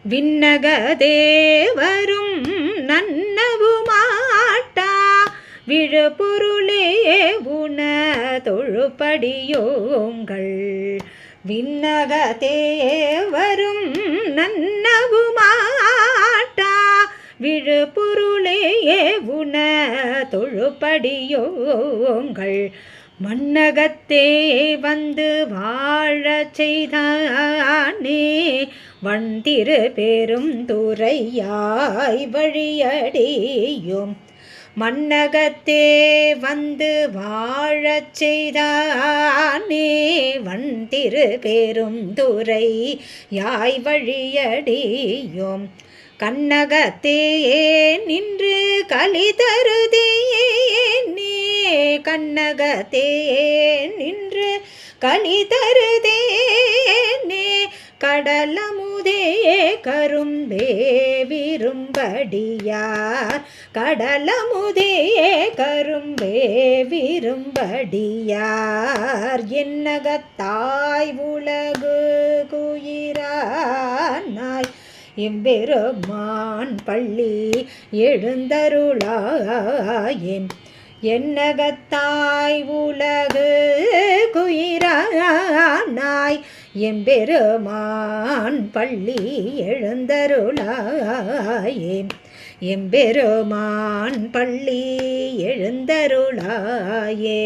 விண்ணக தேவரும் நன்னவுமாட்டா விழுப்பொருளே உண தொழுப்படியோங்கள். விண்ணக தேவரும் நன்னவுமாட்டா விழுப்பொருளே உண தொழுப்படியோங்கள். மண்ணகத்தே வந்து வாழச் செய்தானே வண்திரு பெரும் துறையாய் வழியடியோம். மண்ணகத்தே வந்து வாழச் செய்தானே வண்திரு பெரும் துறையாய் வழியடியோம். கண்ணகத்தே நின்று களி தருதேனே கண்ணகத்தே நின்று களி தருதேனே கடலமுதே கரும்பே விரும்படியார். கடலமுதே கரும்பே விரும்படியார். என்னகத்தாய் உலகு குயிரானாய் எம்பெருமான் பள்ளி எழுந்தருளாயேம். என்னகத்தாய் உலகு குயிரானாய் எம்பெருமான் பள்ளி எழுந்தருளாயேம். எம்பெருமான் பள்ளி எழுந்தருளாயே.